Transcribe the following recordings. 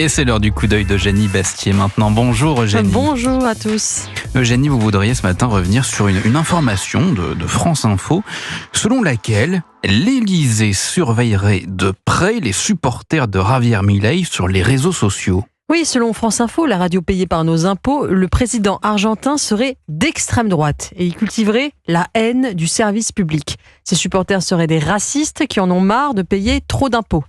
Et c'est l'heure du coup d'œil d'Eugénie Bastier maintenant. Bonjour Eugénie. Bonjour à tous. Eugénie, vous voudriez ce matin revenir sur une information de France Info selon laquelle l'Élysée surveillerait de près les supporters de Javier Milei sur les réseaux sociaux. Oui, selon France Info, la radio payée par nos impôts, le président argentin serait d'extrême droite et il cultiverait la haine du service public. Ses supporters seraient des racistes qui en ont marre de payer trop d'impôts.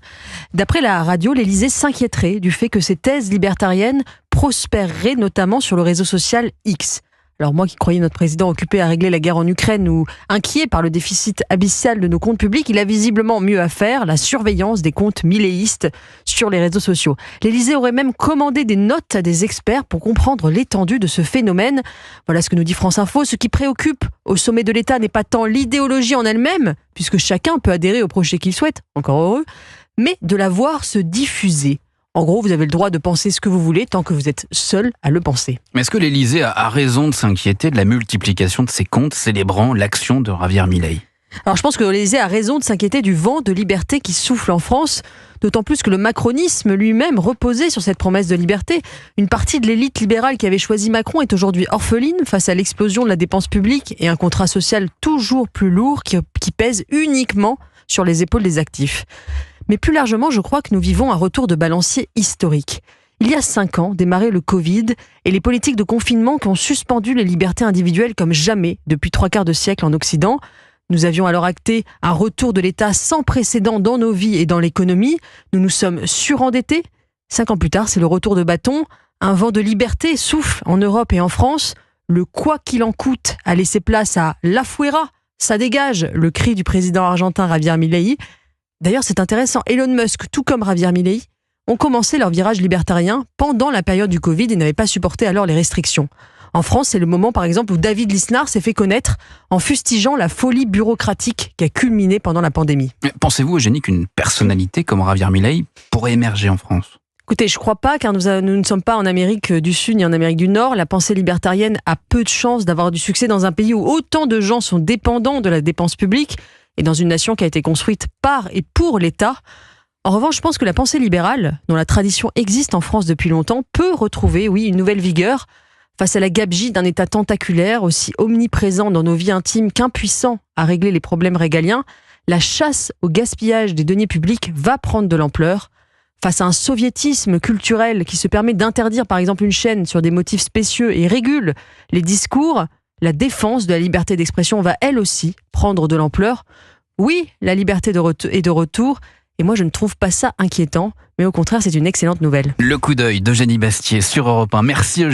D'après la radio, l'Élysée s'inquiéterait du fait que ces thèses libertariennes prospéreraient notamment sur le réseau social X. Alors moi qui croyais notre président occupé à régler la guerre en Ukraine ou inquiet par le déficit abyssal de nos comptes publics, il a visiblement mieux à faire, la surveillance des comptes milléistes sur les réseaux sociaux. L'Élysée aurait même commandé des notes à des experts pour comprendre l'étendue de ce phénomène. Voilà ce que nous dit France Info. Ce qui préoccupe au sommet de l'État n'est pas tant l'idéologie en elle-même, puisque chacun peut adhérer au projet qu'il souhaite, encore heureux, mais de la voir se diffuser. En gros, vous avez le droit de penser ce que vous voulez tant que vous êtes seul à le penser. Mais est-ce que l'Élysée a raison de s'inquiéter de la multiplication de ces comptes célébrant l'action de Javier Milei ? Alors je pense que l'Élysée a raison de s'inquiéter du vent de liberté qui souffle en France, d'autant plus que le macronisme lui-même reposait sur cette promesse de liberté. Une partie de l'élite libérale qui avait choisi Macron est aujourd'hui orpheline face à l'explosion de la dépense publique et un contrat social toujours plus lourd qui pèse uniquement sur les épaules des actifs. Mais plus largement, je crois que nous vivons un retour de balancier historique. Il y a 5 ans, démarrait le Covid et les politiques de confinement qui ont suspendu les libertés individuelles comme jamais depuis 3/4 de siècle en Occident. Nous avions alors acté un retour de l'État sans précédent dans nos vies et dans l'économie. Nous nous sommes surendettés. 5 ans plus tard, c'est le retour de bâton. Un vent de liberté souffle en Europe et en France. Le quoi qu'il en coûte a laissé place à la fuera. Ça dégage, le cri du président argentin Javier Milei. D'ailleurs, c'est intéressant, Elon Musk, tout comme Javier Milei, ont commencé leur virage libertarien pendant la période du Covid et n'avaient pas supporté alors les restrictions. En France, c'est le moment, par exemple, où David Lisnard s'est fait connaître en fustigeant la folie bureaucratique qui a culminé pendant la pandémie. Pensez-vous, Eugénie, qu'une personnalité comme Javier Milei pourrait émerger en France ? Écoutez, je ne crois pas, car nous ne sommes pas en Amérique du Sud ni en Amérique du Nord. La pensée libertarienne a peu de chances d'avoir du succès dans un pays où autant de gens sont dépendants de la dépense publique et dans une nation qui a été construite par et pour l'État. En revanche, je pense que la pensée libérale, dont la tradition existe en France depuis longtemps, peut retrouver, oui, une nouvelle vigueur face à la gabegie d'un État tentaculaire, aussi omniprésent dans nos vies intimes qu'impuissant à régler les problèmes régaliens. La chasse au gaspillage des deniers publics va prendre de l'ampleur. Face à un soviétisme culturel qui se permet d'interdire par exemple une chaîne sur des motifs spécieux et régule les discours, la défense de la liberté d'expression va elle aussi prendre de l'ampleur. Oui, la liberté est de retour, et moi je ne trouve pas ça inquiétant, mais au contraire c'est une excellente nouvelle. Le coup d'œil d'Eugénie Bastier sur Europe 1. Merci Eugénie.